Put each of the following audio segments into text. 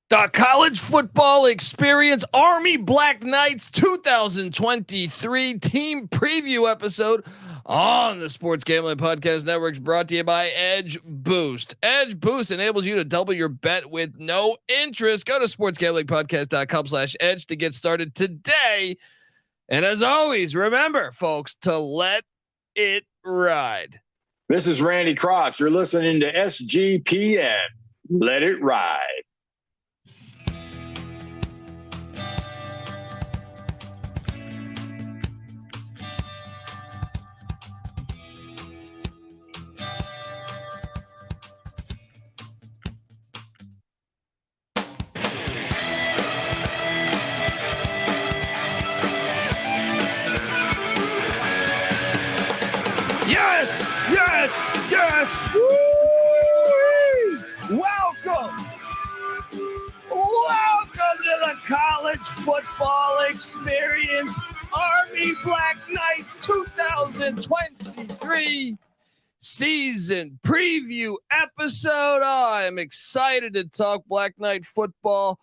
The college football experience Army Black Knights 2023 team preview episode on the Sports Gambling Podcast Network is brought to you by Edge Boost. Edge Boost enables you to double your bet with no interest. Go to sportsgamblingpodcast.com/edge to get started today. And as always, remember, folks, to let it ride. This is Randy Cross. You're listening to SGPN. Let it ride. Yes, yes, yes. Woo-wee. Welcome to the college football experience Army Black Knights 2023 season preview episode. I am excited to talk Black Knight football.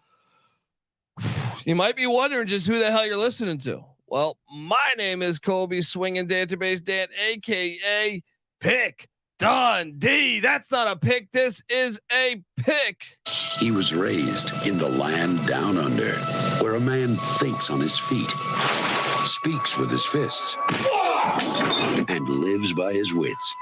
You might be wondering just who the hell you're listening to. Well, my name is Colby Swinging Database Dan, aka Pick Dundee. That's not a pick. This is a pick. He was raised in the land down under, where a man thinks on his feet, speaks with his fists, and lives by his wits.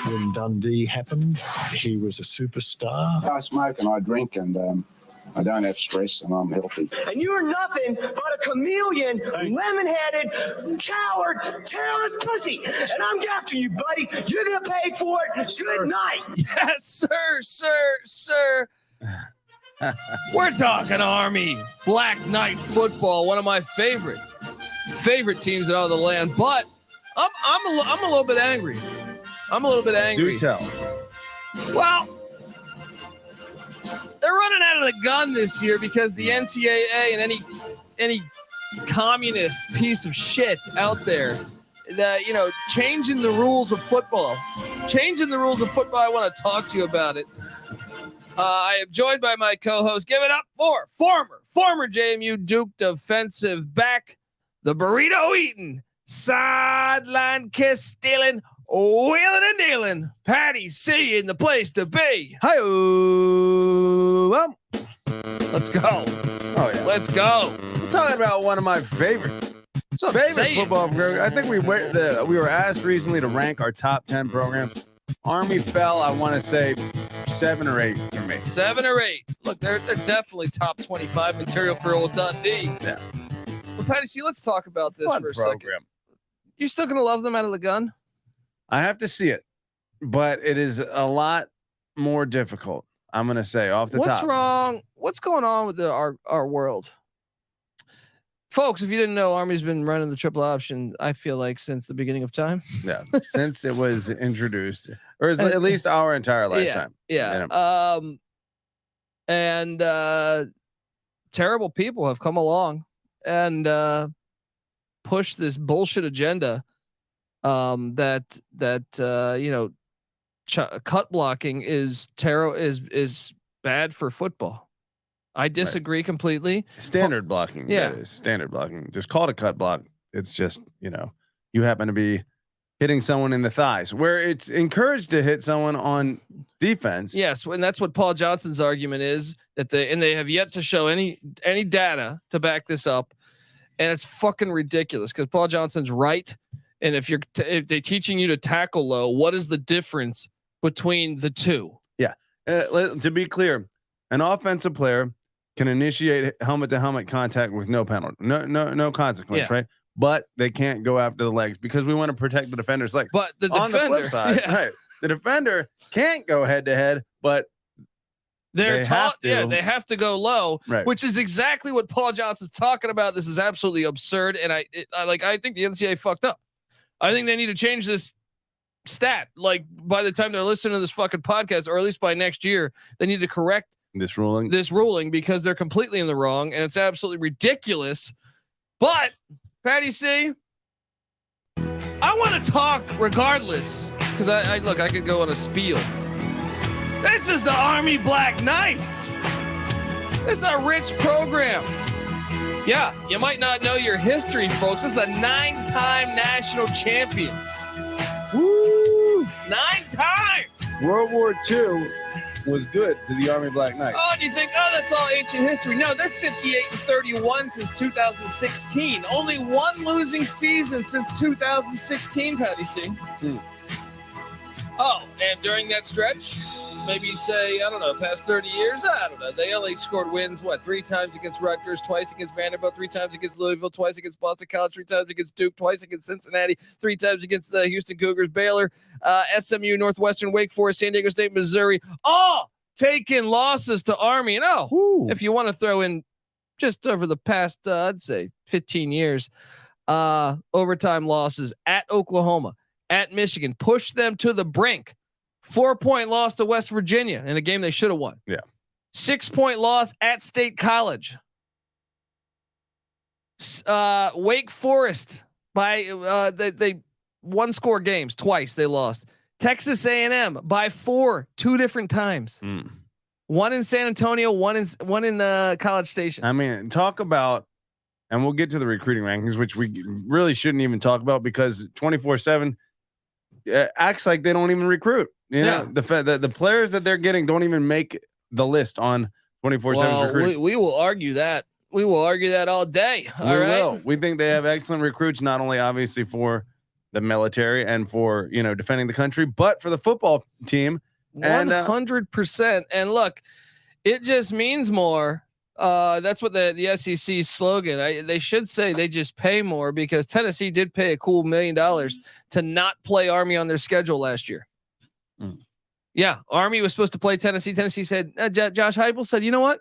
When Dundee happened, he was a superstar. I smoke and I drink and I don't have stress and I'm healthy. And you're nothing but a chameleon, lemon-headed, coward, terrorist pussy. And I'm after you, buddy. You're going to pay for it. Good night. Yes, sir. We're talking Army Black Knight football, one of my favorite teams in all the land. But I'm a little bit angry. Do tell. Well, they're running out of the gun this year because the NCAA and any communist piece of shit out there, changing the rules of football. I want to talk to you about it. I am joined by my co-host. Give it up for former JMU Duke defensive back, the burrito eating, sideline kiss stealing, wheeling and dealing, Patty C in the place to be. Hi-oh. Let's go. Oh yeah, Let's go. we're talking about one of my favorite football programs. I think we were asked recently to rank our top 10 programs. Army fell, I want to say 7 or 8 for me. 7 or 8. Look, they're definitely top 25 material for old Dundee. Yeah. But Patty C, let's talk about this Fun for a program. second. You still gonna love them out of the gun? I have to see it, but it is a lot more difficult. I'm going to say off the top. What's wrong? What's going on with our world? Folks, if you didn't know, Army's been running the triple option, I feel like, since the beginning of time. Yeah, since it was introduced, or at least our entire lifetime. Yeah. And terrible people have come along and pushed this bullshit agenda that cut blocking is bad for football. I disagree completely. Standard blocking. Yeah. That is standard blocking. Just call it a cut block. It's just, you happen to be hitting someone in the thighs where it's encouraged to hit someone on defense. Yes. And that's what Paul Johnson's argument is, that they have yet to show any data to back this up. And it's fucking ridiculous because Paul Johnson's right. And if they're teaching you to tackle low, what is the difference between the two? Yeah. To be clear, an offensive player can initiate helmet-to-helmet contact with no penalty, no consequence, right? But they can't go after the legs because we want to protect the defender's legs. But the on defender, the flip side, right, the defender can't go head-to-head, but they have to go low, right, which is exactly what Paul Johnson's talking about. This is absolutely absurd, and I think the NCAA fucked up. I think they need to change this stat. Like, by the time they're listening to this fucking podcast, or at least by next year, they need to correct this ruling because they're completely in the wrong and it's absolutely ridiculous. But Patty C, I want to talk regardless because I could go on a spiel. This is the Army Black Knights. This is a rich program. Yeah, you might not know your history, folks. This is a 9-time national champions. Woo! 9 times. World War II was good to the Army Black Knights. Oh, and you think, that's all ancient history. No, they're 58-31 since 2016. Only one losing season since 2016, Patty C. Oh, and during that stretch, maybe you say, I don't know, past 30 years, I don't know. They only scored wins, 3 times against Rutgers, twice against Vanderbilt, 3 times against Louisville, twice against Boston College, 3 times against Duke, twice against Cincinnati, 3 times against the Houston Cougars, Baylor, SMU, Northwestern, Wake Forest, San Diego State, Missouri, all taking losses to Army. And if you want to throw in just over the past, I'd say 15 years, overtime losses at Oklahoma, at Michigan, pushed them to the brink. 4-point loss to West Virginia in a game they should have won. Yeah. 6-point loss at State College. Wake Forest by they 1-score games twice. They lost. Texas A&M by 4 2 different times. One in San Antonio, one in College Station. I mean, talk about, and we'll get to the recruiting rankings, which we really shouldn't even talk about because 24/7 acts like they don't even recruit. You know, the players that they're getting don't even make the list on 24/7 recruiting. We will argue that. We will argue that all day. All right. We think they have excellent recruits, not only obviously for the military and for, defending the country, but for the football team. 100%. And look, it just means more. That's what the SEC slogan. They should say they just pay more because Tennessee did pay a cool $1 million to not play Army on their schedule last year. Yeah, Army was supposed to play Tennessee. Tennessee said, Josh Heupel said, you know what?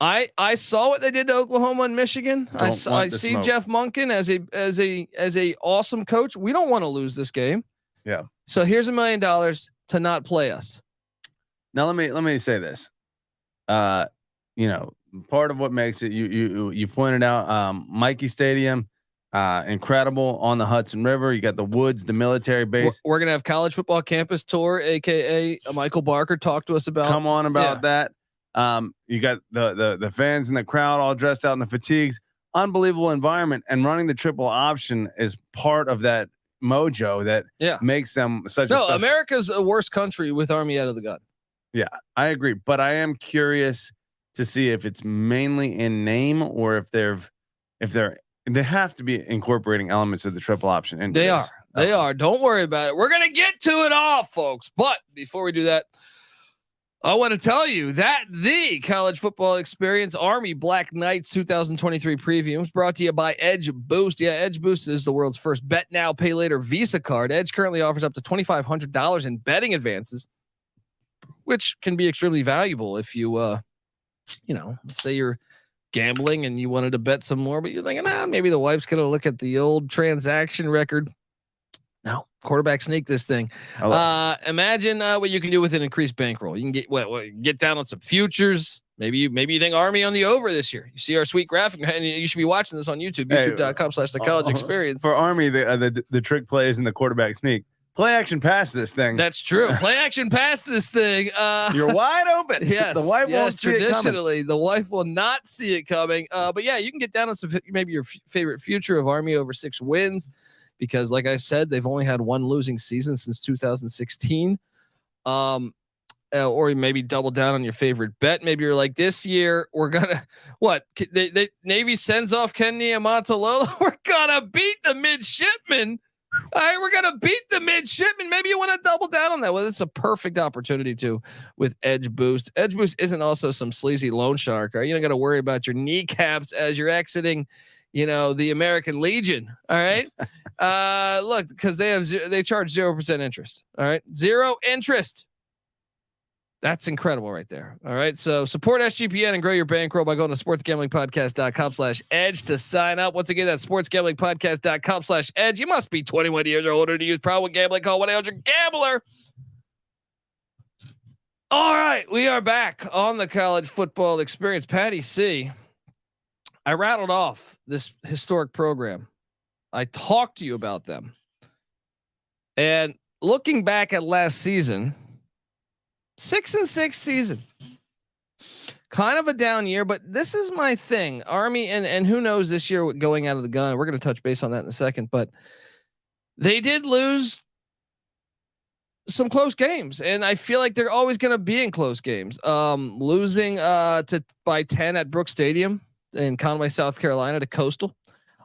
I saw what they did to Oklahoma and Michigan. I see Jeff Monken as a awesome coach. We don't want to lose this game. Yeah. So here's $1 million to not play us. Now let me say this. Part of what makes it you pointed out Michie Stadium, incredible on the Hudson River. You got the woods, the military base. We're gonna have college football campus tour, aka Michael Barker talked to us about. Come on about that. You got the fans in the crowd all dressed out in the fatigues. Unbelievable environment, and running the triple option is part of that mojo that makes them such. No, America's a worse country with Army out of the gun. Yeah, I agree, but I am curious to see if it's mainly in name or if they have to be incorporating elements of the triple option. And they are. Don't worry about it. We're going to get to it all, folks. But before we do that, I want to tell you that the college football experience Army Black Knights 2023 preview was brought to you by Edge Boost. Yeah, Edge Boost is the world's first bet now, pay later Visa card. Edge currently offers up to $2,500 in betting advances, which can be extremely valuable if you, let's say you're gambling and you wanted to bet some more, but you're thinking, maybe the wife's going to look at the old transaction record. No, quarterback sneak this thing. Imagine what you can do with an increased bankroll. You can get down on some futures. Maybe you think Army on the over this year. You see our sweet graphic, and you should be watching this on YouTube, youtube.com/the college experience. For Army, the trick play is in the quarterback sneak. Play action pass this thing. That's true. Play action pass this thing. You're wide open. Yes. The wife won't see it coming. The wife will not see it coming. But yeah, you can get down on some, maybe your favorite future of Army over 6 wins, because like I said, they've only had 1 losing season since 2016. Or maybe double down on your favorite bet. Maybe you're like, this year we're gonna Navy sends off Ken Niumatalolo. We're gonna beat the midshipmen. All right, we're gonna beat the midshipmen. Maybe you want to double down on that. Well, it's a perfect opportunity to with Edge Boost. Edge Boost isn't also some sleazy loan shark. Right? You don't got to worry about your kneecaps as you're exiting, the American Legion. All right, look, because they charge 0% interest. All right, 0 interest. That's incredible right there. All right. So support SGPN and grow your bankroll by going to sportsgamblingpodcast.com/edge to sign up. Once again, that's sportsgamblingpodcast.com/edge. You must be 21 years or older to use probable gambling. Call 1-800-GAMBLER. All right. We are back on the college football experience. Patty C. I rattled off this historic program. I talked to you about them. And looking back at last season, 6-6 season. kind of a down year, but this is my thing. Army and who knows this year going out of the gun. We're going to touch base on that in a second, but they did lose some close games, and I feel like they're always going to be in close games. Losing by 10 at Brooks Stadium in Conway, South Carolina to Coastal,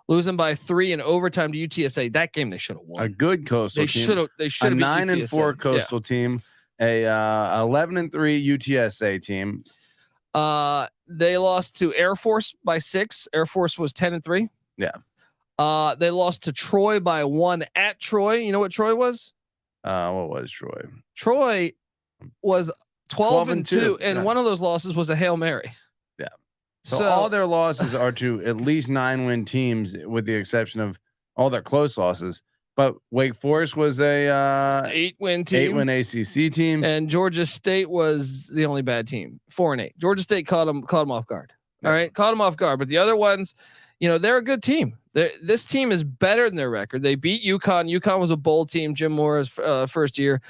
losing by 3 in overtime to UTSA. That game they should have won. A good Coastal team. They should have. 9-4 Coastal team. A 11-3 UTSA team. They lost to Air Force by 6. Air Force was 10-3. Yeah. They lost to Troy by 1 at Troy. You know what Troy was? What was Troy? Troy was 12-2, and yeah. one of those losses was a Hail Mary. Yeah. So all their losses are to at least 9-win teams, with the exception of all their close losses. But Wake Forest was a 8-win team, 8-win ACC team, and Georgia State was the only bad team, 4-8. Georgia State caught them off guard. All right, caught them off guard. But the other ones, they're a good team. This team is better than their record. They beat UConn. UConn was a bowl team. Jim Mora's first year.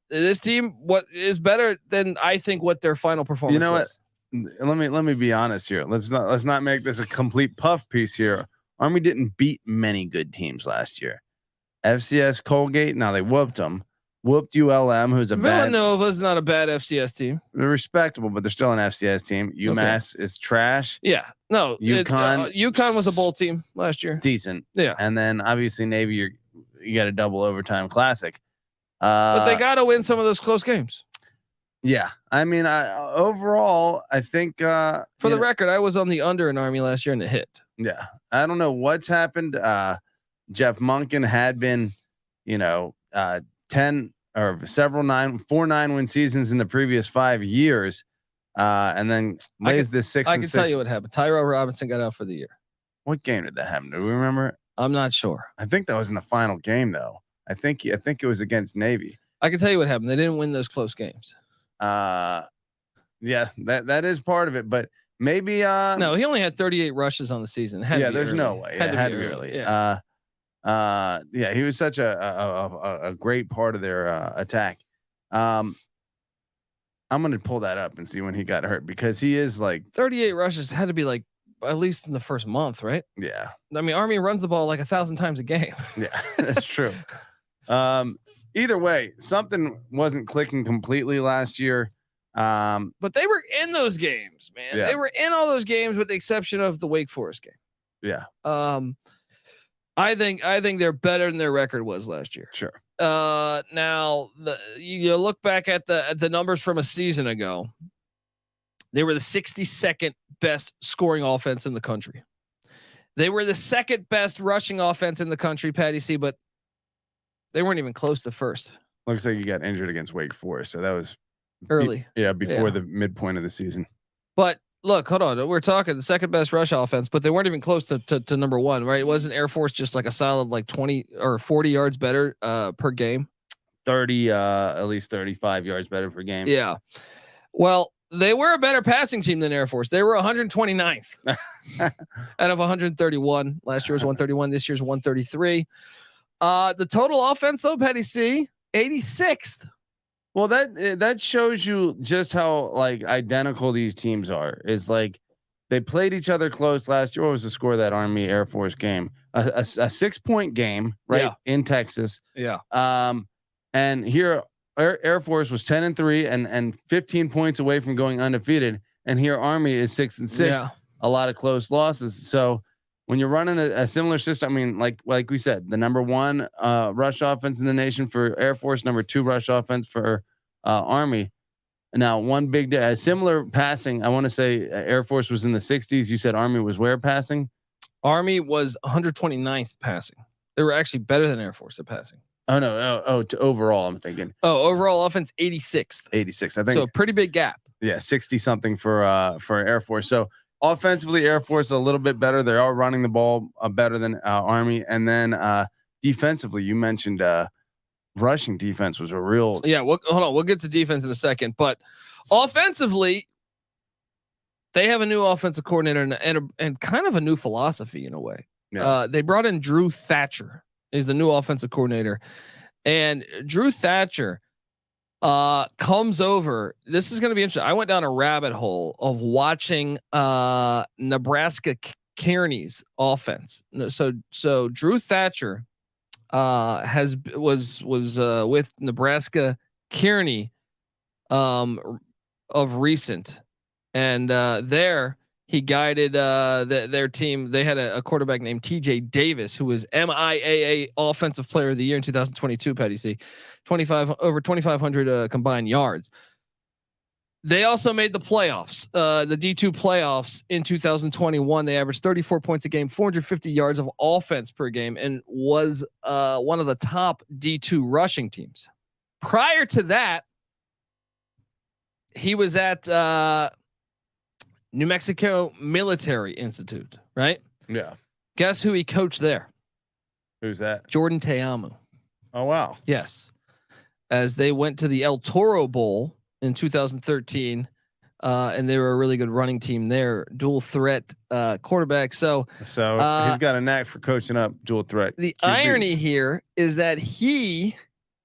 This team, what is better than I think what their final performance was. What? Let me be honest here. Let's not make this a complete puff piece here. Army didn't beat many good teams last year. FCS Colgate, now they whooped them. Whooped ULM, who's Villanova's not a bad FCS team. They're respectable, but they're still an FCS team. UMass is trash. Yeah, no. UConn UConn was a bowl team last year. Decent. Yeah, and then obviously Navy, you got a double overtime classic. But they got to win some of those close games. Yeah, I mean, overall, I think for the record, I was on the under in Army last year and it hit. Yeah, I don't know what's happened. Jeff Monken had been, 10 or 4 9-win seasons in the previous 5 years, and then lays this 6. I can tell you what happened. Tyrell Robinson got out for the year. What game did that happen? Do we remember? I'm not sure. I think that was in the final game, though. I think it was against Navy. I can tell you what happened. They didn't win those close games. Yeah, that is part of it, but maybe no, he only had 38 rushes on the season. There's no way. It had to be early. Yeah. He was such a great part of their attack. I'm going to pull that up and see when he got hurt, because he is like 38 rushes had to be like at least in the first month, right? Yeah. I mean, Army runs the ball like 1,000 times a game. Yeah, that's true. Either way, something wasn't clicking completely last year. But they were in those games, man. Yeah. They were in all those games with the exception of the Wake Forest game. Yeah. I think they're better than their record was last year. Sure. Now you look back at the numbers from a season ago. They were the 62nd best scoring offense in the country. They were the second best rushing offense in the country, Patty C, but they weren't even close to first. Looks like you got injured against Wake Forest, so that was early. Before the midpoint of the season. But look, hold on. We're talking the second best rush offense, but they weren't even close to number one, right? It wasn't Air Force just like a solid like 20 or 40 yards better per game. 30, at least 35 yards better per game. Yeah. Well, they were a better passing team than Air Force. They were 129th out of 131. Last year was 131. This year's 133. The total offense though, Petty C, 86th. Well, that shows you just how like identical these teams are. Is like they played each other close last year. What was the score of that Army Air Force game? A 6-point game, right? Yeah. In Texas. Yeah. And here Air Force was 10-3 and 15 points away from going undefeated. And here Army is 6-6. Yeah. A lot of close losses. So when you're running a similar system, I mean, like we said, the number 1 rush offense in the nation for Air Force, number 2 rush offense for Army. Now, one big similar passing. I want to say Air Force was in the 60s. You said Army was where passing? Army was 129th passing. They were actually better than Air Force at passing. Oh no! To overall, I'm thinking. Oh, overall offense 86th. 86, I think. So a pretty big gap. Yeah, 60 something for Air Force. So offensively, Air Force a little bit better. They are running the ball better than Army, and then defensively, you mentioned rushing defense was a real. Yeah, hold on. We'll get to defense in a second, but offensively, they have a new offensive coordinator and kind of a new philosophy in a way. Yeah. They brought in Drew Thatcher. He's the new offensive coordinator, and Drew Thatcher comes over. This is going to be interesting. I went down a rabbit hole of watching Nebraska Kearney's offense. So Drew Thatcher was with Nebraska Kearney of recent, and there he guided their team. They had a quarterback named TJ Davis, who was MIAA Offensive Player of the Year in 2022. Patty C, over 2,500 combined yards. They also made the playoffs, the D2 playoffs in 2021. They averaged 34 points a game, 450 yards of offense per game, and was one of the top D2 rushing teams. Prior to that, he was at New Mexico Military Institute, right? Yeah. Guess who he coached there? Who's that? Jordan Teamu. Oh, wow. Yes. As they went to the El Toro Bowl in 2013, and they were a really good running team there. Dual threat quarterback. So he's got a knack for coaching up dual threat. The QBs. irony here is that he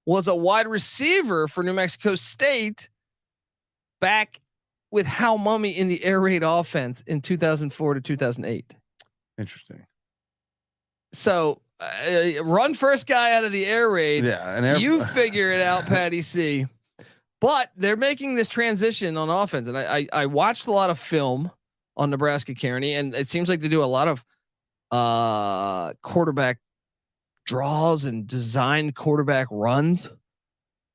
was a wide receiver for New Mexico State back with Hal Mummy in the air raid offense in 2004 to 2008. Interesting. So run first guy out of the air raid. Yeah. And you figure it out, Patty C. But they're making this transition on offense. And I watched a lot of film on Nebraska Kearney, and it seems like they do a lot of quarterback draws and designed quarterback runs.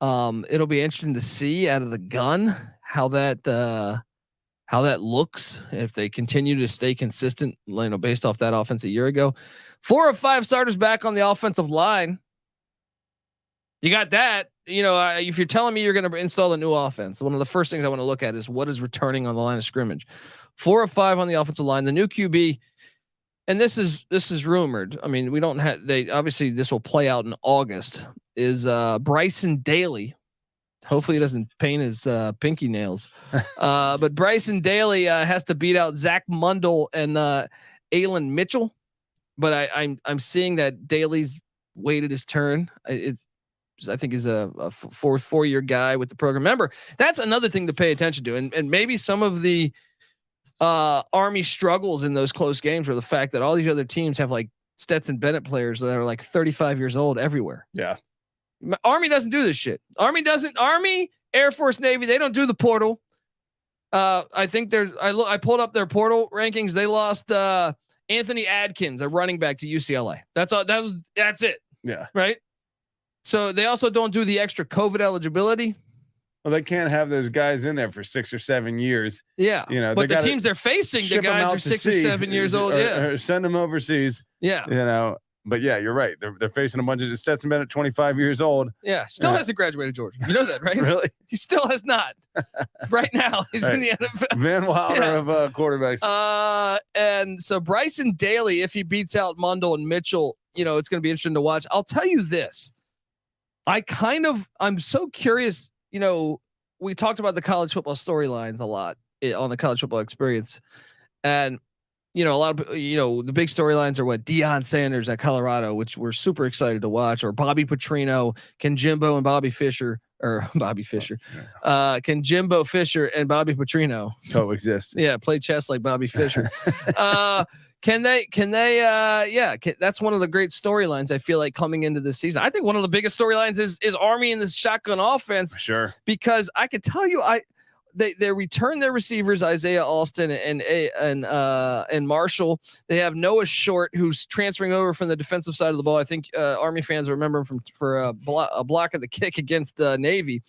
It'll be interesting to see out of the gun how that looks if they continue to stay consistent, based off that offense a year ago. 4 of 5 starters back on the offensive line. You got that. If you're telling me you're going to install a new offense, one of the first things I want to look at is what is returning on the line of scrimmage. 4 of 5 on the offensive line. The new QB, and this is rumored. I mean, we don't have. Obviously this will play out in August. Is Bryson Daily. Hopefully he doesn't paint his pinky nails. But Bryson Daily has to beat out Zach Mundell and Aylin Mitchell. But I'm seeing that Daly's waited his turn. I think he's a 4-year guy with the program. Remember, that's another thing to pay attention to. And maybe some of the Army struggles in those close games are the fact that all these other teams have like Stetson Bennett players that are like 35 years old everywhere. Yeah. Army doesn't do this shit. Army, Air Force, Navy, they don't do the portal. I think I pulled up their portal rankings. They lost Anthony Adkins, a running back, to UCLA. That's all. That's it. Yeah. Right. So they also don't do the extra COVID eligibility. Well, they can't have those guys in there for 6 or 7 years. Yeah. But the teams they're facing, the guys are 6 or 7 years old. Or send them overseas. Yeah. But yeah, you're right. They're facing a bunch of Stetson Bennett, 25 years old. Yeah. Still hasn't graduated Georgia. You know that, right? Really? He still has not. Right now, he's in the NFL. Van Wilder of quarterbacks. And so Bryson Daly, if he beats out Mundell and Mitchell, it's going to be interesting to watch. I'll tell you this. I'm so curious. We talked about the college football storylines a lot on the College Football Experience, and a lot of the big storylines are what Deion Sanders at Colorado, which we're super excited to watch, or Bobby Petrino, can Jimbo Jimbo Fisher and Bobby Petrino coexist? Yeah, play chess like Bobby Fischer. Can they? That's one of the great storylines I feel like coming into this season. I think one of the biggest storylines is Army in this shotgun offense. Sure. Because I could tell you, they return their receivers Isaiah Alston and Marshall. They have Noah Short, who's transferring over from the defensive side of the ball. I think Army fans remember him for a block of the kick against Navy.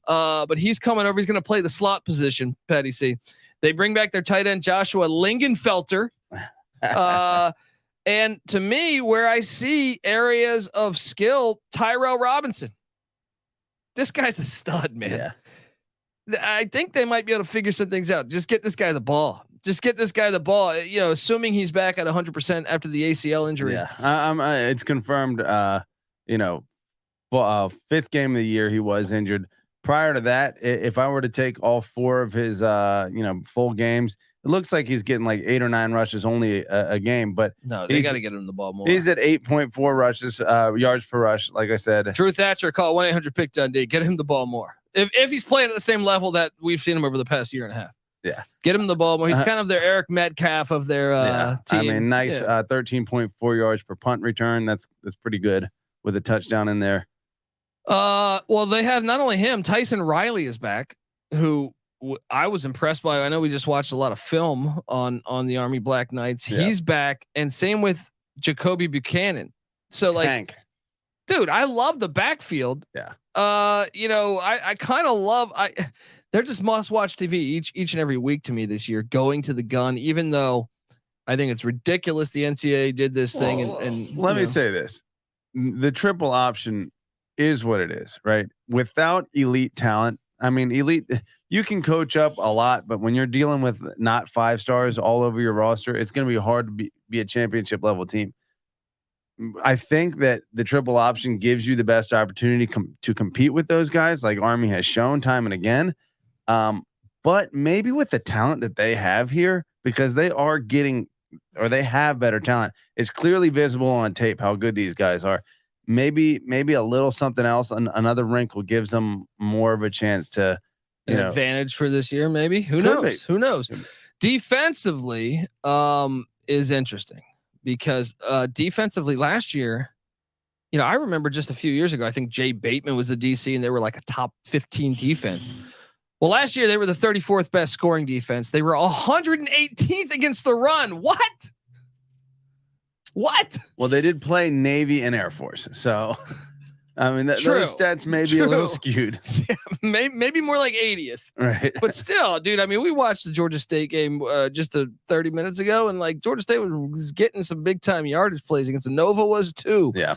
But he's coming over. He's going to play the slot position. Patty C. They bring back their tight end Joshua Lingenfelter. And to me, where I see areas of skill, Tyrell Robinson. This guy's a stud, man. Yeah. I think they might be able to figure some things out. Just get this guy the ball. Assuming he's back at 100% after the ACL injury. Yeah, it's confirmed. 5th game of the year he was injured. Prior to that, if I were to take all 4 of his full games, it looks like he's getting like 8 or 9 rushes only a game. But no, they got to get him the ball more. He's at 8.4 rushes yards per rush. Like I said, Drew Thatcher, call 1-800-PICK Dundee. Get him the ball more. If he's playing at the same level that we've seen him over the past year and a half. Yeah. Get him the ball more. He's kind of their Eric Metcalf of their team. I mean, nice 13.4 yards per punt return. That's pretty good with a touchdown in there. Well, they have not only him, Tyson Riley is back, who I was impressed by. I know we just watched a lot of film on the Army Black Knights. Yeah. He's back, and same with Jacoby Buchanan. So Tank. Dude, I love the backfield. Yeah. I kind of love they're just must watch TV each and every week to me this year, going to the gun, even though I think it's ridiculous the NCAA did this thing. And let me say this. The triple option is what it is, right? Without elite talent, I mean, you can coach up a lot, but when you're dealing with not 5 stars all over your roster, it's going to be hard to be a championship level team. I think that the triple option gives you the best opportunity to compete with those guys, like Army has shown time and again. But maybe with the talent that they have here, because they are getting, or they have better talent, it's clearly visible on tape how good these guys are. Maybe a little something else, another wrinkle gives them more of a chance to, advantage for this year. Maybe who knows? Who knows? Defensively, is interesting because defensively last year, I remember just a few years ago, I think Jay Bateman was the DC and they were like a top 15 defense. Well, last year they were the 34th best scoring defense. They were 118th against the run. What? Well, they did play Navy and Air Force. So, I mean, those stats may be a little skewed. Yeah, maybe more like 80th. Right. But still, dude, I mean, we watched the Georgia State game just 30 minutes ago, and like Georgia State was getting some big time yardage plays against Nova was too. Yeah.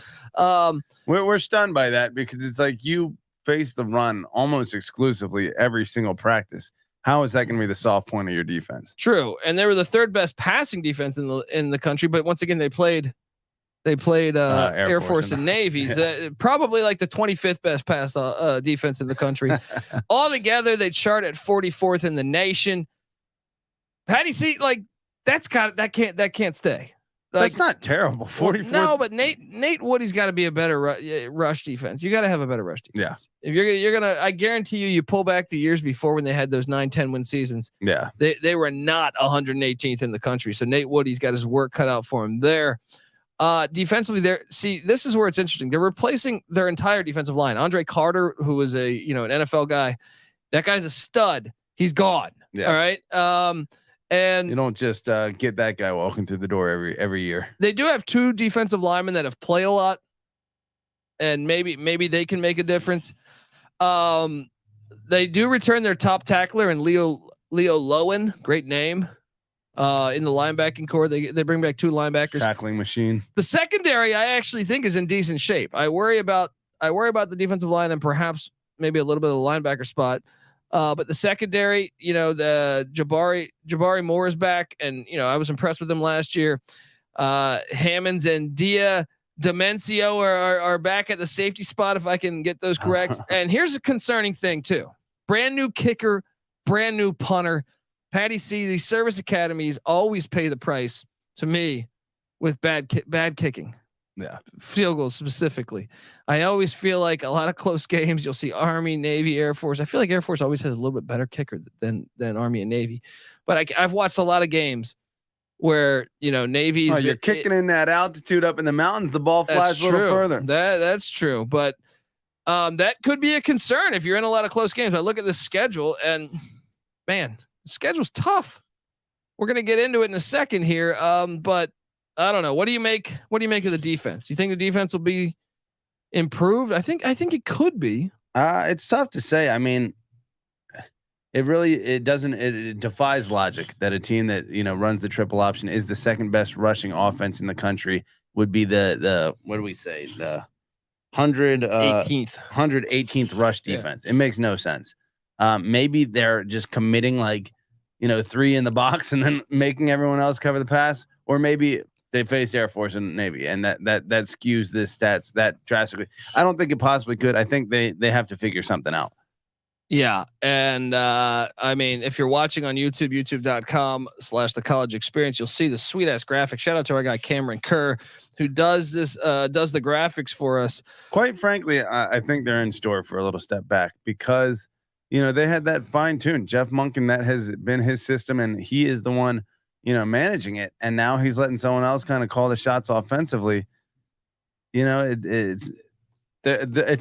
We're stunned by that because it's like you face the run almost exclusively every single practice. How is that going to be the soft point of your defense? True, and they were the 3rd best passing defense in the country. But once again, they played Air Force and Navy. Probably like the 25th best pass defense in the country. Altogether, they chart at 44th in the nation. Patty C, like that can't stay. Like, that's not terrible. 44th. No, but Nate Woody's got to be a better rush defense. You got to have a better rush defense. Yeah. If you're gonna, I guarantee you pull back the years before when they had those 9-10 win seasons. Yeah. They were not 118th in the country. So Nate Woody's got his work cut out for him there. Defensively, this is where it's interesting. They're replacing their entire defensive line. Andre Carter, who was an NFL guy, that guy's a stud. He's gone. Yeah. All right. And you don't just get that guy walking through the door every year. They do have 2 defensive linemen that have played a lot, and maybe they can make a difference. They do return their top tackler and Leo Lowen, great name. In the linebacking core, they bring back 2 linebackers. Tackling machine. The secondary, I actually think, is in decent shape. I worry about the defensive line and perhaps maybe a little bit of the linebacker spot. But the secondary, the Jabari Moore is back, and I was impressed with him last year. Hammonds and Dia Demencio are back at the safety spot, if I can get those correct. And here's a concerning thing too: brand new kicker, brand new punter. Patty C, these service academies always pay the price to me with bad kicking. Yeah. Field goals specifically. I always feel like a lot of close games, you'll see Army, Navy, Air Force. I feel like Air Force always has a little bit better kicker than Army and Navy. But I've watched a lot of games where, Navy's you're kicking in that altitude up in the mountains, the ball flies a little further. That's true. But that could be a concern if you're in a lot of close games. I look at the schedule and man, the schedule's tough. We're going to get into it in a second here. But I don't know. What do you make of the defense? You think the defense will be improved? I think it could be. It's tough to say. I mean, it defies logic that a team that, runs the triple option is the 2nd best rushing offense in the country would be the what do we say? The 118th rush defense. Yeah. It makes no sense. Maybe they're just committing 3 in the box and then making everyone else cover the pass, or maybe they faced Air Force and Navy, and that skews the stats that drastically. I don't think it possibly could. I think they have to figure something out. Yeah. And I mean, if you're watching on YouTube, youtube.com/the college experience, you'll see the sweet ass graphic. Shout out to our guy Cameron Kerr, who does this, does the graphics for us. Quite frankly, I think they're in store for a little step back because, they had that fine tune. Jeff Monken, that has been his system, and he is the one, managing it. And now he's letting someone else kind of call the shots offensively. It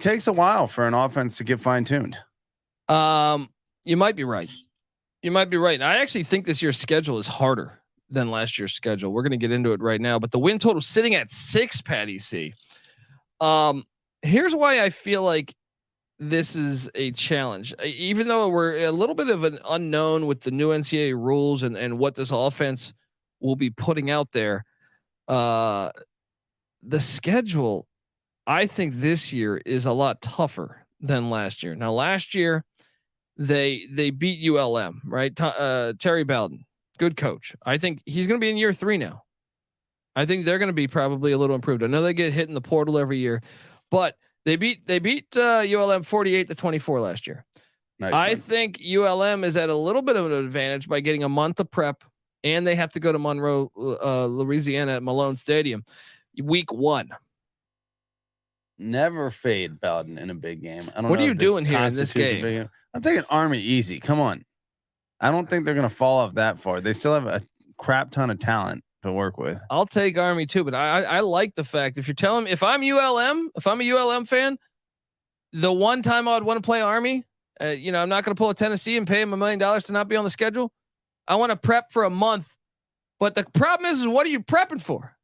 takes a while for an offense to get fine tuned. You might be right. I actually think this year's schedule is harder than last year's schedule. We're going to get into it right now, but the win total sitting at 6, Patty C. Here's why I feel like this is a challenge, even though we're a little bit of an unknown with the new NCAA rules and what this offense will be putting out there. The schedule, I think this year is a lot tougher than last year. Now, last year they beat ULM, right? Terry Bowden, good coach. I think he's going to be in year 3 now. I think they're going to be probably a little improved. I know they get hit in the portal every year, but they beat ULM 48-24 last year. Nice. I think ULM is at a little bit of an advantage by getting a month of prep, and they have to go to Monroe, Louisiana at Malone Stadium, week 1. Never fade Bowden in a big game. I don't know. What are you doing here in this game? game? I'm taking Army easy. Come on. I don't think they're going to fall off that far. They still have a crap ton of talent to work with. I'll take Army too, but I like the fact if you're telling me if I'm a ULM fan, the one time I would want to play Army, I'm not going to pull a Tennessee and pay him $1 million to not be on the schedule. I want to prep for a month, but the problem is what are you prepping for?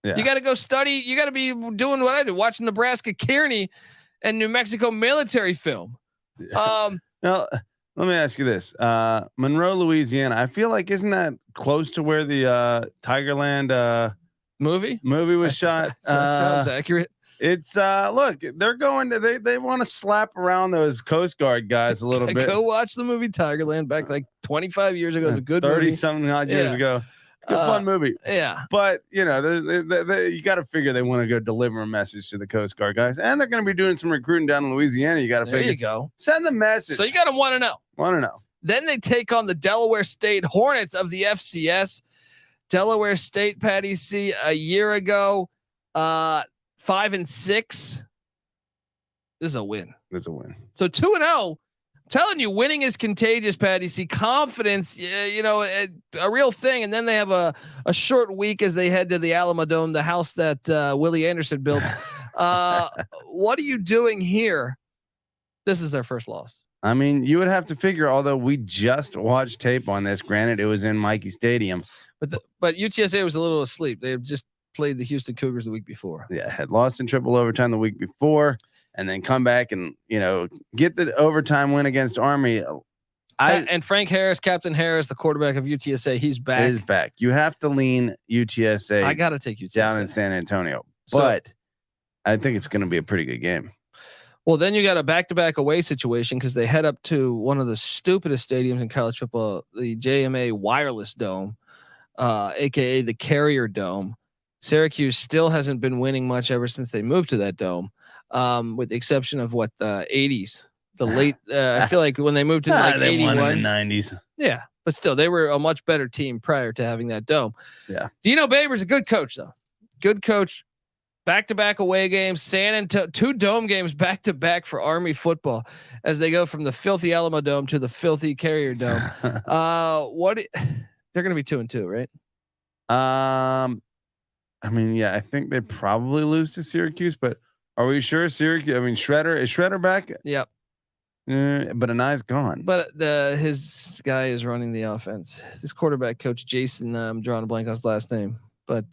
Yeah. You got to go study. You got to be doing what I do, watching Nebraska Kearney and New Mexico military film. Now, let me ask you this: Monroe, Louisiana. I feel like isn't that close to where the Tigerland movie was shot? That sounds accurate. It's look, they're going to they want to slap around those Coast Guard guys a little bit. Go watch the movie Tigerland back like 25 years ago. It was a good 30 movie. something odd years ago. Good fun movie. Yeah. But you got to figure they want to go deliver a message to the Coast Guard guys, and they're going to be doing some recruiting down in Louisiana. You got to figure. There you go. Send the message. So you got to want to know. Want to know. Then they take on the Delaware State Hornets of the FCS. Delaware State, Patty C, a year ago, 5-6. This is a win. So 2-0. Telling you, winning is contagious, Patty C. Confidence, a real thing. And then they have a short week as they head to the Alamo Dome, the house that Willie Anderson built. What are you doing here? This is their first loss. I mean, you would have to figure, although we just watched tape on this, granted it was in Michie Stadium. But UTSA was a little asleep. They had just played the Houston Cougars the week before. Yeah, had lost in triple overtime the week before. And then come back and get the overtime win against Army. And Frank Harris, Captain Harris, the quarterback of UTSA, he's back. He's back. You have to lean UTSA. I got to take UTSA down in San Antonio, but I think it's going to be a pretty good game. Well, then you got a back-to-back away situation because they head up to one of the stupidest stadiums in college football, the JMA Wireless Dome, aka the Carrier Dome. Syracuse still hasn't been winning much ever since they moved to that dome. With the exception of the 80s, the late, I feel like when they moved to like 81 in the 90s. Yeah. But still they were a much better team prior to having that dome. Yeah. Dino Babers a good coach though. Good coach, back-to-back away games, San Antonio, 2 dome games back-to-back for Army football as they go from the filthy Alamo Dome to the filthy Carrier Dome. They're going to be 2-2, right? I mean, yeah, I think they probably lose to Syracuse, but are we sure Syracuse? I mean, is Shredder back? Yep. But Anai's gone. But his guy is running the offense. This quarterback coach, Jason, I'm drawing a blank on his last name, but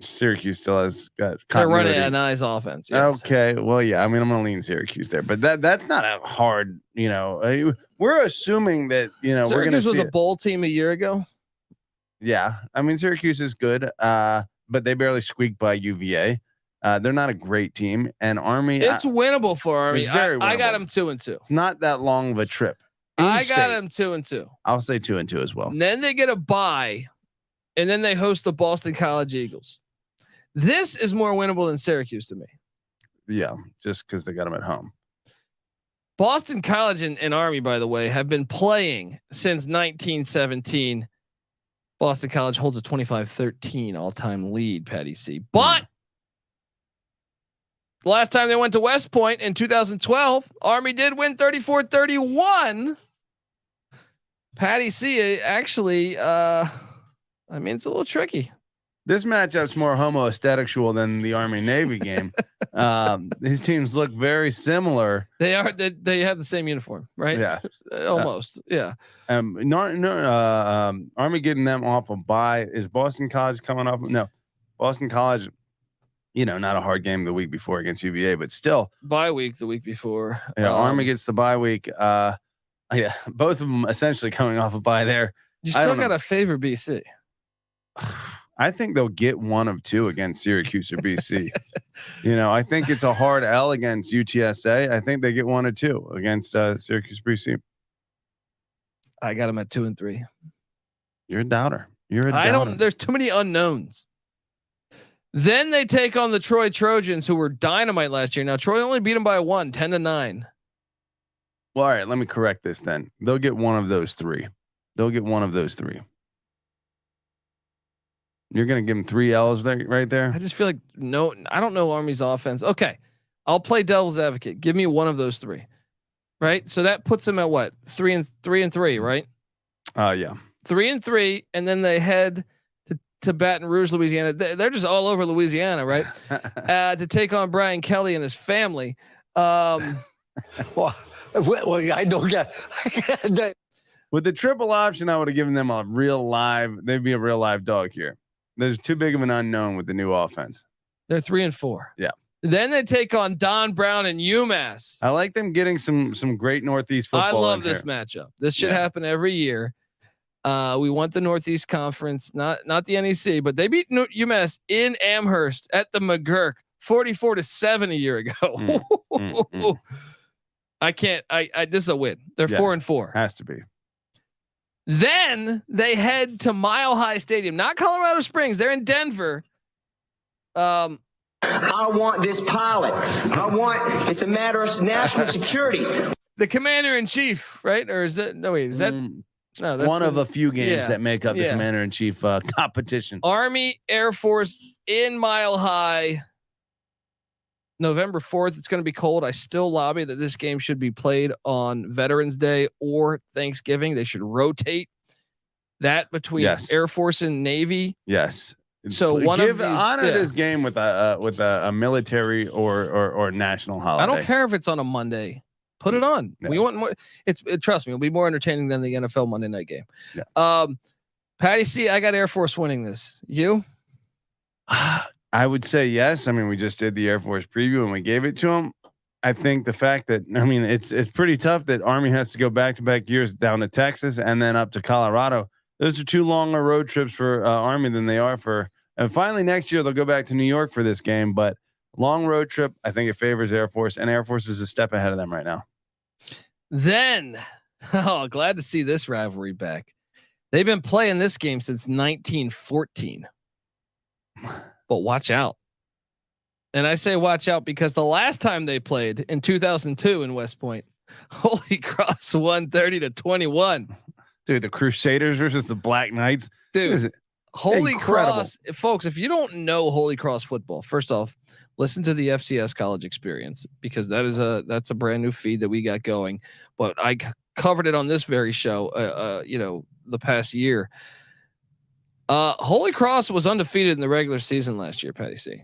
Syracuse still has got. They're running Anai's offense. Yes. Okay. Well, yeah. I mean, I'm going to lean Syracuse there, but that's not a hard. We're assuming that Syracuse we're going to was a bowl team a year ago. Yeah, I mean Syracuse is good, but they barely squeaked by UVA. They're not a great team, and Army. It's winnable for Army. I got them 2-2. It's not that long of a trip. I got them 2-2. I'll say 2-2 as well. And then they get a bye, and then they host the Boston College Eagles. This is more winnable than Syracuse to me. Yeah, just because they got them at home. Boston College and Army, by the way, have been playing since 1917. Boston College holds a 25-13 all-time lead, Patty C. But the last time they went to West Point in 2012, Army did win 34-31. Patty C, actually, I mean, it's a little tricky. This matchup's more homoaesthetical than the Army Navy game. These teams look very similar. They are. They have the same uniform, right? Yeah, almost. Yeah. Army getting them off a bye. Is Boston College coming off? No, Boston College. Not a hard game the week before against UVA, but still bye week the week before. Yeah, Army gets the bye week. Yeah, both of them essentially coming off a bye there. You still got to favor BC. I think they'll get one of two against Syracuse or BC. I think it's a hard L against UTSA. I think they get one or two against Syracuse BC. I got them at 2 and 3. You're a doubter. There's too many unknowns. Then they take on the Troy Trojans, who were dynamite last year. Now Troy only beat them by 1, 10-9. Well, all right. Let me correct this then. They'll get one of those three. You're going to give them 3 L's there, right there. I just feel like I don't know Army's offense. Okay. I'll play devil's advocate. Give me one of those 3. Right. So that puts them at what? 3 and 3, right? Yeah. 3 and 3. And then they head to Baton Rouge, Louisiana. They're just all over Louisiana, right? To take on Brian Kelly and his family. Well, I don't get. With the triple option, I would have given them they'd be a real live dog here. There's too big of an unknown with the new offense. They're 3 and 4. Yeah. Then they take on Don Brown and UMass. I like them getting some great Northeast football. I love this matchup. This should happen every year. We want the Northeast Conference, not the NEC, but they beat UMass in Amherst at the McGurk 44-7 a year ago. I can't. This is a win. They're 4 and 4. Has to be. Then they head to Mile High Stadium, not Colorado Springs. They're in Denver. I want this pilot. It's a matter of national security. The commander in chief, right? Or is that no? Wait, is that no? That's one of a few games that make up the commander in chief competition. Army Air Force in Mile High. November 4th. It's going to be cold. I still lobby that this game should be played on Veterans Day or Thanksgiving. They should rotate that between Air Force and Navy. Yes. So honor this game with a military or national holiday. I don't care if it's on a Monday. Put it on. Yeah. We want more. Trust me, it'll be more entertaining than the NFL Monday night game. Yeah. Patty C, I got Air Force winning this. You? I would say yes. I mean, we just did the Air Force preview and we gave it to them. I think the fact that it's pretty tough that Army has to go back-to-back years down to Texas and then up to Colorado. Those are 2 longer road trips for Army than they are for. And finally, next year they'll go back to New York for this game. But long road trip, I think it favors Air Force, and Air Force is a step ahead of them right now. Then, glad to see this rivalry back. They've been playing this game since 1914. But watch out. And I say watch out because the last time they played in 2002 in West Point, Holy Cross won 30-21. Dude, the Crusaders versus the Black Knights. Dude, Holy Cross, folks, if you don't know Holy Cross football, first off, listen to the FCS College Experience because that's a brand new feed that we got going. But I covered it on this very show, the past year. Holy Cross was undefeated in the regular season last year, Patty C.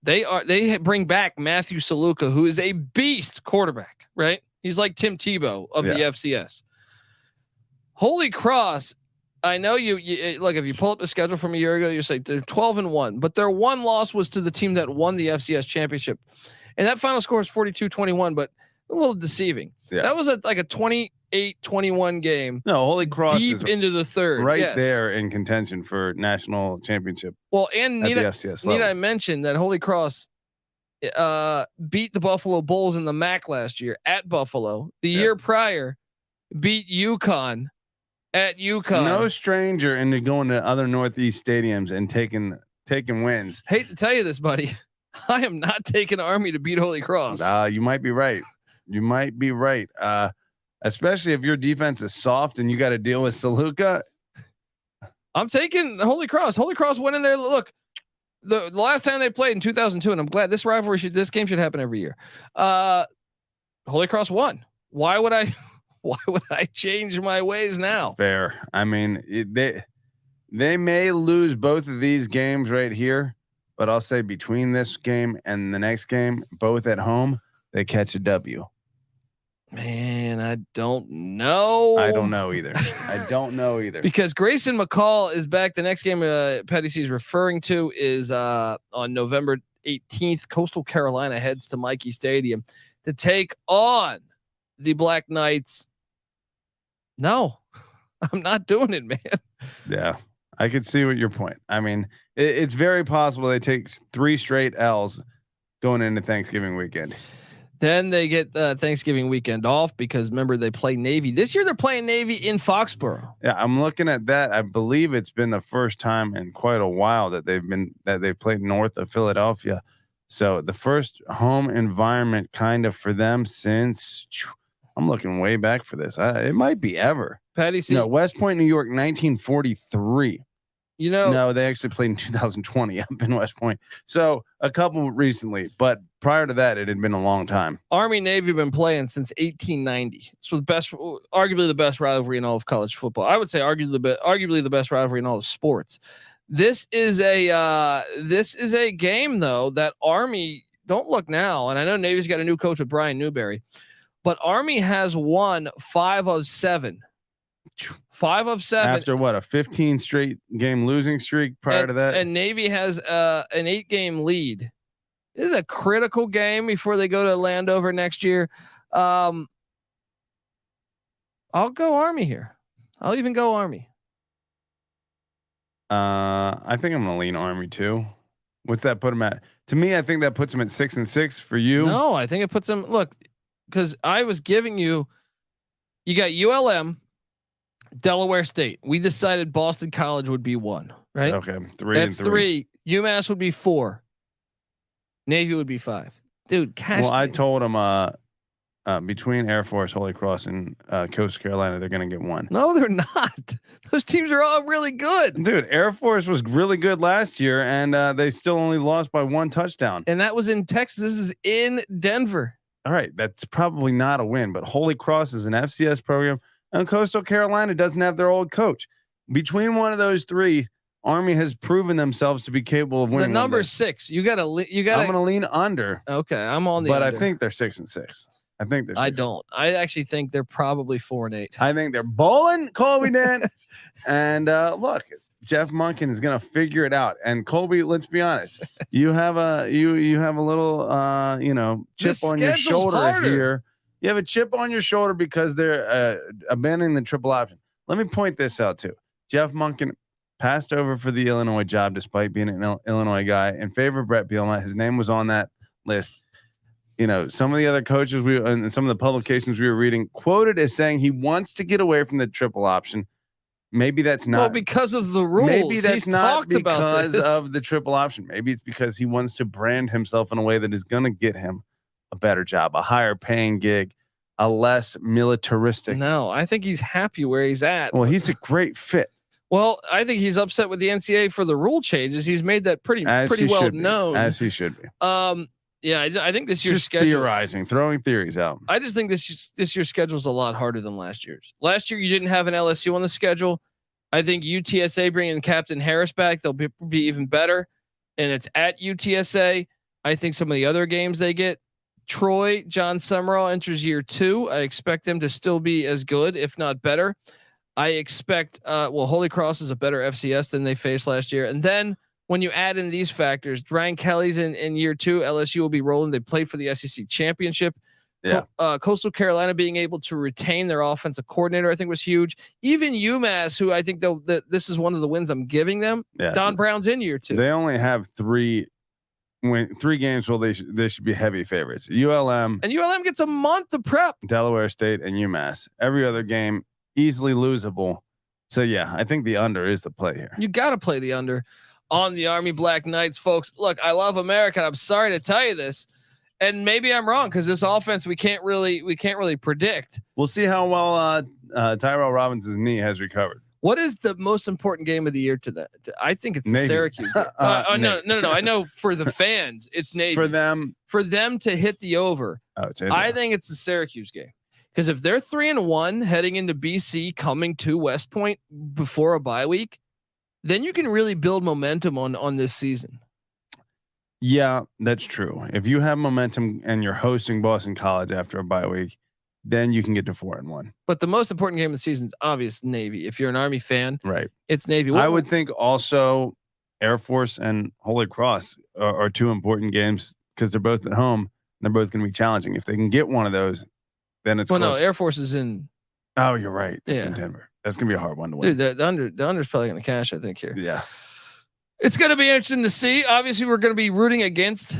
They bring back Matthew Saluka, who is a beast quarterback, right? He's like Tim Tebow of the FCS. Holy Cross, I know you look, if you pull up the schedule from a year ago, you say they're 12-1, but their one loss was to the team that won the FCS championship. And that final score is 42-21, but a little deceiving. Yeah. That was like a 28-21 game. No, Holy Cross deep is into the third, right there in contention for national championship. Well, and need I mention that Holy Cross beat the Buffalo Bulls in the MAC last year at Buffalo. The year prior, beat UConn at UConn. No stranger into going to other Northeast stadiums and taking wins. Hate to tell you this, buddy. I am not taking Army to beat Holy Cross. You might be right. You might be right. Especially if your defense is soft and you got to deal with Saluka. I'm taking Holy Cross. Holy Cross went in there. Look, the last time they played in 2002, and I'm glad this game should happen every year. Holy Cross won. Why would I change my ways now? Fair. I mean, they may lose both of these games right here, but I'll say between this game and the next game, both at home, they catch a W. Man, I don't know. I don't know either. Because Grayson McCall is back. The next game Patty C is referring to is on November 18th. Coastal Carolina heads to Michie Stadium to take on the Black Knights. No, I'm not doing it, man. Yeah, I could see what your point. I mean, it's very possible they take 3 straight L's going into Thanksgiving weekend. Then they get Thanksgiving weekend off because remember they play Navy this year. They're playing Navy in Foxborough. Yeah, I'm looking at that. I believe it's been the first time in quite a while that they've played north of Philadelphia. So the first home environment kind of for them since I'm looking way back for this. It might be ever. Patty C. No, West Point, New York, 1943. No, they actually played in 2020 up in West Point. So a couple recently, but prior to that, it had been a long time. Army Navy have been playing since 1890. So arguably the best rivalry in all of college football. I would say arguably the best rivalry in all of sports. This is a game though that Army don't look now, and I know Navy's got a new coach with Brian Newberry, but Army has won 5 of 7. 5 of 7 after what, a 15 straight game losing streak prior to that, and Navy has an 8-game lead. This is a critical game before they go to Landover next year. I'll go Army here. I'll even go Army. I think I'm gonna lean Army too. What's that put them at? To me, I think that puts them at 6-6 for you. No, I think it puts them. Look, because I was giving you got ULM. Delaware State. We decided Boston College would be 1, right? Okay, 3. That's 3. UMass would be 4. Navy would be 5. Dude, cash. Well, I told them between Air Force, Holy Cross, and Coastal Carolina, they're going to get 1. No, they're not. Those teams are all really good. Dude, Air Force was really good last year, and they still only lost by 1 touchdown. And that was in Texas. This is in Denver. All right, that's probably not a win, but Holy Cross is an FCS program. And Coastal Carolina doesn't have their old coach. Between one of those 3, Army has proven themselves to be capable of winning. The number 6. You got to. I'm going to lean under. Okay, I'm on the. But under. I think they're 6-6. I think they're. 6. I don't. I actually think they're probably 4-8. I think they're bowling, Colby Dan. And look, Jeff Monken is going to figure it out. And Colby, let's be honest, you have a little chip on your shoulder here. You have a chip on your shoulder because they're abandoning the triple option. Let me point this out too. Jeff Monken passed over for the Illinois job despite being an Illinois guy in favor of Brett Bielema. His name was on that list. Some of the other coaches and some of the publications we were reading quoted as saying he wants to get away from the triple option. Maybe that's not because of the rules. Maybe that's He's not because of the triple option. Maybe it's because he wants to brand himself in a way that is going to get him a better job, a higher paying gig, a less militaristic. No, I think he's happy where he's at. Well, he's a great fit. Well, I think he's upset with the NCAA for the rule changes. He's made that pretty well known, as he should be. Yeah, I think this year's just schedule. Theorizing, throwing theories out. I just think this year's schedule is a lot harder than last year's. Last year you didn't have an LSU on the schedule. I think UTSA bringing Captain Harris back, they'll be even better, and it's at UTSA. I think some of the other games they get. Troy, John Summerall enters year 2. I expect them to still be as good, if not better. I expect, Holy Cross is a better FCS than they faced last year. And then when you add in these factors, Ryan Kelly's in year 2, LSU will be rolling. They played for the SEC championship. Yeah. Coastal Carolina being able to retain their offensive coordinator, I think was huge. Even UMass, who I think this is one of the wins I'm giving them. Yeah. Don Brown's in year 2. They only have 3 games. Well, they should be heavy favorites. ULM gets a month to prep. Delaware State and UMass. Every other game easily losable. So yeah, I think the under is the play here. You got to play the under on the Army Black Knights, folks. Look, I love America. I'm sorry to tell you this. And maybe I'm wrong because this offense we can't really predict. We'll see how well Tyrell Robinson's knee has recovered. What is the most important game of the year to that? I think it's the Navy. Syracuse game. No. I know for the fans, it's Navy. For them to hit the over. I think it's the Syracuse game. Because if they're 3-1 heading into BC, coming to West Point before a bye week, then you can really build momentum on this season. Yeah, that's true. If you have momentum and you're hosting Boston College after a bye week, then you can get to 4-1. But the most important game of the season is obvious Navy. If you're an Army fan, right? It's Navy. I would think also Air Force and Holy Cross are two important games because they're both at home. And they're both going to be challenging. If they can get one of those, then it's close. No, Air Force is in. Oh, you're right. It's in Denver. That's going to be a hard one to win. Dude, the under's probably going to cash, I think, here. Yeah. It's going to be interesting to see. Obviously, we're going to be rooting against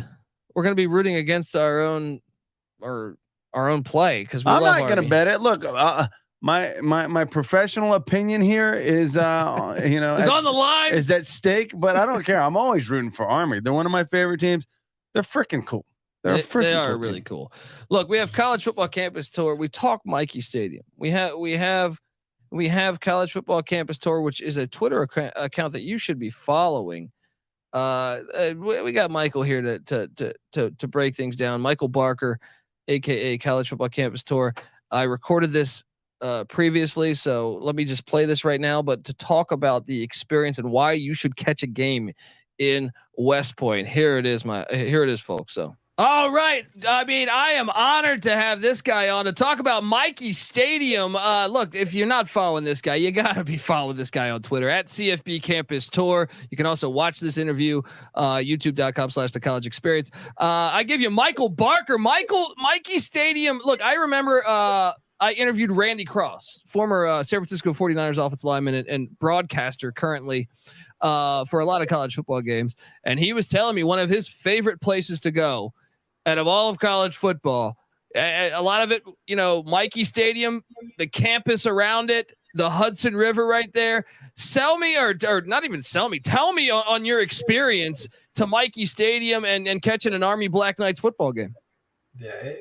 our own play because I'm not going to bet it. Look, my professional opinion here is, is on the line, is at stake. But I don't care. I'm always rooting for Army. They're one of my favorite teams. They're freaking cool. They are really cool. Look, we have college football campus tour. We talk Michie Stadium. We have college football campus tour, which is a Twitter account that you should be following. We got Michael here to break things down. Michael Barker, aka College Football Campus Tour. I recorded this previously, so let me just play this right now. But to talk about the experience and why you should catch a game in West Point, here it is, folks. So. All right. I mean, I am honored to have this guy on to talk about Michie Stadium. Look, if you're not following this guy, you got to be following this guy on Twitter at CFB Campus Tour. You can also watch this interview, youtube.com/The College Experience. I give you Michael Barker. Michie Stadium. Look, I remember I interviewed Randy Cross, former San Francisco 49ers offensive lineman and broadcaster currently for a lot of college football games. And he was telling me one of his favorite places to go out of all of college football, a lot of it, Michie Stadium, the campus around it, the Hudson River right there. Sell me or not even sell me. Tell me on your experience to Michie Stadium and catching an Army Black Knights football game. Yeah,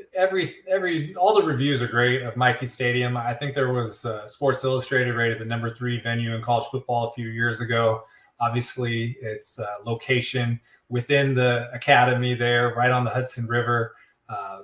all the reviews are great of Michie Stadium. I think there was Sports Illustrated rated the number 3 venue in college football a few years ago. Obviously, its location within the academy there, right on the Hudson River,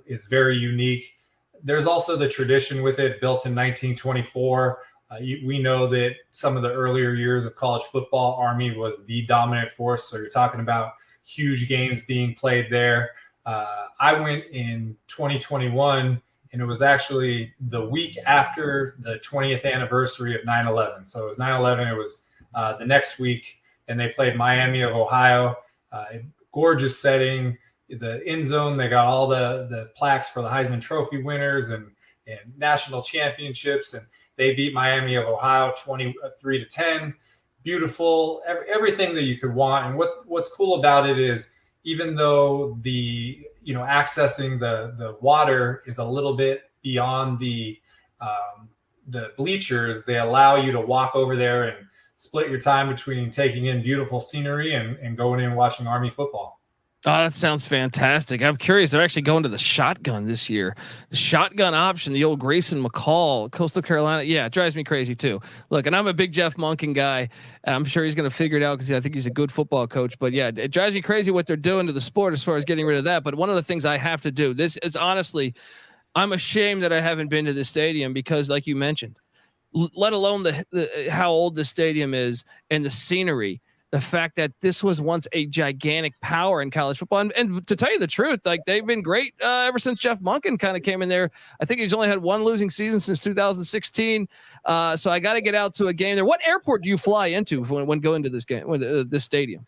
is very unique. There's also the tradition with it, built in 1924. We know that some of the earlier years of college football, Army was the dominant force. So you're talking about huge games being played there. I went in 2021, and it was actually the week after the 20th anniversary of 9/11. So it was 9/11. It was the next week. And they played Miami of Ohio. Gorgeous setting. The end zone, they got all the plaques for the Heisman Trophy winners and national championships. And they beat Miami of Ohio 23-10. Beautiful, everything that you could want. And what's cool about it is, even though the accessing the water is a little bit beyond the bleachers, they allow you to walk over there and split your time between taking in beautiful scenery and going in and watching Army football. Oh, that sounds fantastic. I'm curious. They're actually going to the shotgun this year. The shotgun option, the old Grayson McCall, Coastal Carolina. Yeah, it drives me crazy too. Look, and I'm a big Jeff Monken guy. I'm sure he's going to figure it out because I think he's a good football coach. But yeah, it drives me crazy what they're doing to the sport as far as getting rid of that. But one of the things I have to do, this is honestly, I'm ashamed that I haven't been to the stadium because, like you mentioned, let alone the how old the stadium is and the scenery, the fact that this was once a gigantic power in college football. And to tell you the truth, like, they've been great ever since Jeff Monken kind of came in there. I think he's only had one losing season since 2016. So I got to get out to a game there. What airport do you fly into when going to this game, this stadium?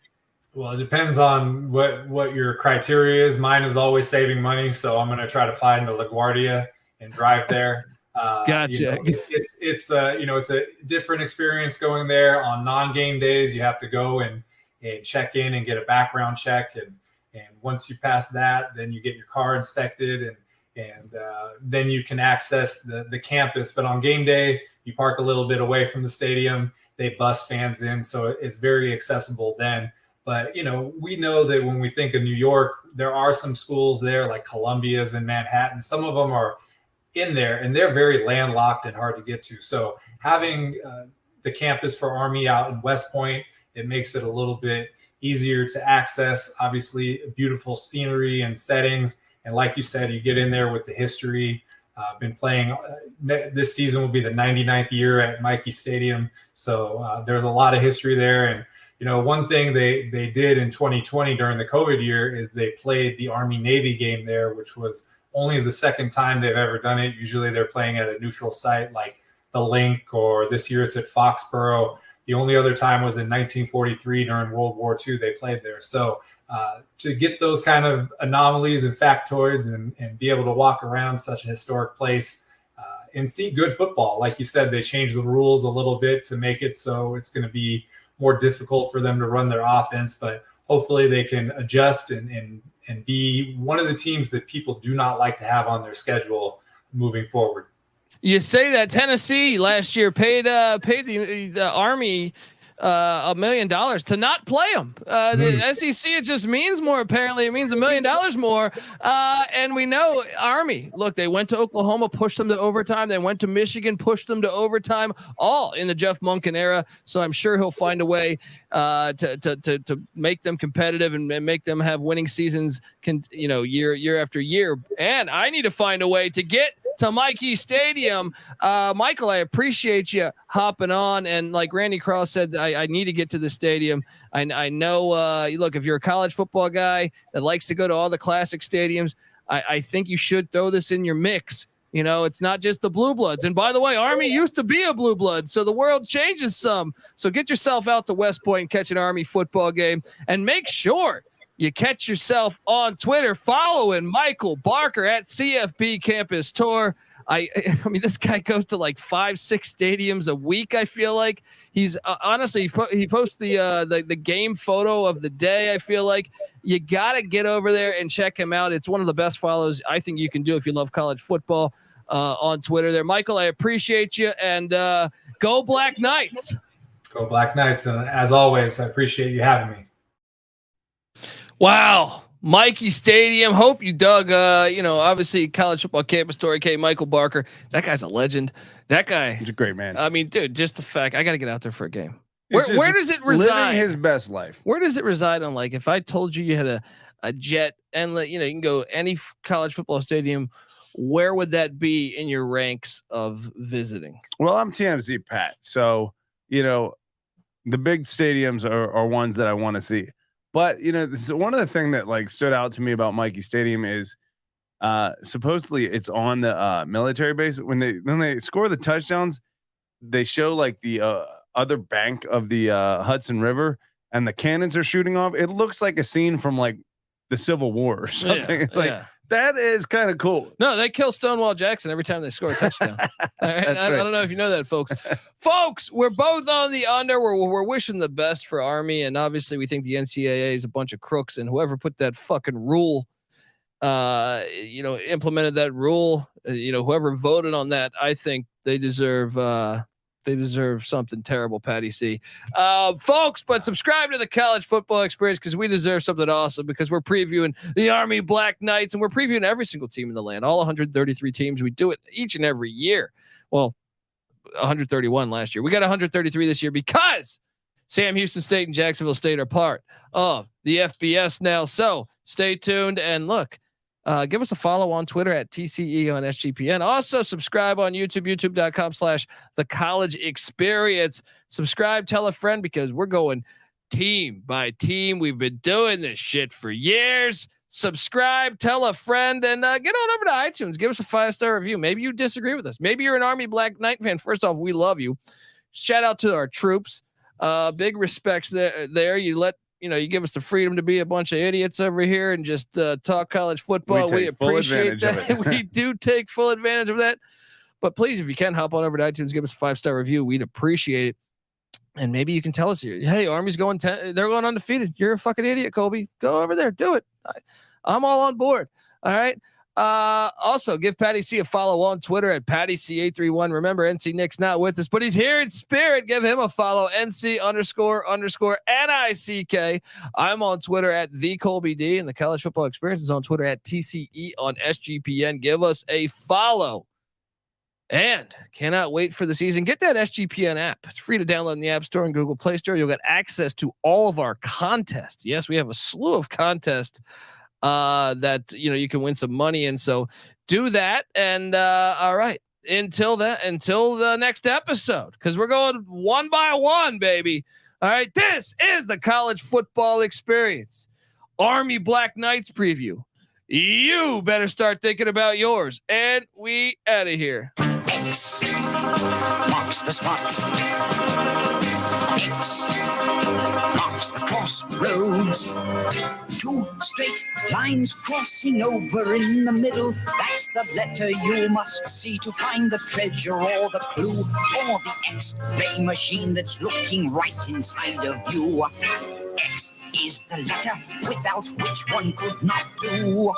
Well, it depends on what your criteria is. Mine is always saving money. So I'm going to try to fly into LaGuardia and drive there. Gotcha. It's a different experience going there. On non-game days, you have to go and check in and get a background check, and once you pass that, then you get your car inspected, and then you can access the campus. But on game day, you park a little bit away from the stadium. They bus fans in, so it's very accessible then. But, we know that when we think of New York, there are some schools there like Columbia's in Manhattan. Some of them are in there, and they're very landlocked and hard to get to. So having the campus for Army out in West Point, it makes it a little bit easier to access. Obviously, beautiful scenery and settings. And like you said, you get in there with the history. Been playing this season will be the 99th year at Michie Stadium. So there's a lot of history there. And, one thing they did in 2020 during the COVID year is they played the Army-Navy game there, which was only the second time they've ever done it. Usually they're playing at a neutral site like the Link, or this year it's at Foxborough. The only other time was in 1943 during World War II they played there. So to get those kind of anomalies and factoids and be able to walk around such a historic place and see good football. Like you said, they changed the rules a little bit to make it so it's going to be more difficult for them to run their offense, but hopefully they can adjust and be one of the teams that people do not like to have on their schedule moving forward. You say that Tennessee last year paid the Army $1 million to not play them. The SEC, it just means more. Apparently, it means $1 million more. And we know Army. Look, they went to Oklahoma, pushed them to overtime. They went to Michigan, pushed them to overtime. All in the Jeff Monken era. So I'm sure he'll find a way to make them competitive and make them have winning seasons. Year after year. And I need to find a way to get to Michie Stadium. Michael, I appreciate you hopping on. And like Randy Cross said, I need to get to the stadium. I know, look, if you're a college football guy that likes to go to all the classic stadiums, I think you should throw this in your mix. It's not just the Blue Bloods. And by the way, Army used to be a Blue Blood, so the world changes some. So get yourself out to West Point and catch an Army football game, and make sure you catch yourself on Twitter following Michael Barker at CFB Campus Tour. I mean, this guy goes to like 5-6 stadiums a week. I feel like he's honestly, he posts the game photo of the day. I feel like you got to get over there and check him out. It's one of the best follows I think you can do if you love college football on Twitter there. Michael, I appreciate you, and go Black Knights. Go Black Knights. And as always, I appreciate you having me. Wow. Michie Stadium. Hope you dug, obviously college football campus tour. Okay, Michael Barker. That guy's a legend. That guy. He's a great man. I mean, dude, just the fact I got to get out there for a game. Where does it reside? Living his best life. Where does it reside on? Like, if I told you had a jet and you can go any college football stadium, where would that be in your ranks of visiting? Well, I'm TMZ Pat. So, the big stadiums are ones that I want to see. But this is one of the things that like stood out to me about Michie Stadium is supposedly it's on the military base. When they score the touchdowns, they show like the other bank of the Hudson River, and the cannons are shooting off. It looks like a scene from like the Civil War or something. It's like that is kind of cool. No, they kill Stonewall Jackson every time they score a touchdown. All right? I don't know if you know that, folks. Folks, we're both on the under. We're wishing the best for Army, and obviously we think the NCAA is a bunch of crooks, and whoever put that fucking rule, implemented that rule, whoever voted on that, I think they deserve something terrible, Patty C. Folks, but subscribe to the College Football Experience because we deserve something awesome, because we're previewing the Army Black Knights, and we're previewing every single team in the land, all 133 teams. We do it each and every year. Well, 131 last year. We got 133 this year because Sam Houston State and Jacksonville State are part of the FBS now. So stay tuned and look. Give us a follow on Twitter at TCE on SGPN. Also subscribe on YouTube, youtube.com/the college experience. Subscribe, tell a friend, because we're going team by team. We've been doing this shit for years. Subscribe, tell a friend, and get on over to iTunes. Give us a 5-star review. Maybe you disagree with us. Maybe you're an Army Black Knight fan. First off, we love you. Shout out to our troops. Big respects there. You give us the freedom to be a bunch of idiots over here and just talk college football. We appreciate that. We do take full advantage of that. But please, if you can, hop on over to iTunes, give us a 5-star review. We'd appreciate it. And maybe you can tell us here, hey, Army's going they're going undefeated. You're a fucking idiot, Colby. Go over there, do it. I'm all on board. All right. Also, give Patty C a follow on Twitter at PattyC831. Remember, NC Nick's not with us, but he's here in spirit. Give him a follow. NC__NICK. I'm on Twitter at TheColbyD, and the College Football Experience is on Twitter at TCE on SGPN. Give us a follow. And cannot wait for the season. Get that SGPN app. It's free to download in the App Store and Google Play Store. You'll get access to all of our contests. Yes, we have a slew of contests that you can win some money in. So do that. And all right, until the next episode, because we're going one by one, baby. All right, this is the College Football Experience Army Black Knights preview. You better start thinking about yours. And we out of here. X marks the spot. X marks the crossroads. 2 straight lines crossing over in the middle. That's the letter you must see to find the treasure or the clue or the X-ray machine that's looking right inside of you. X is the letter without which one could not do.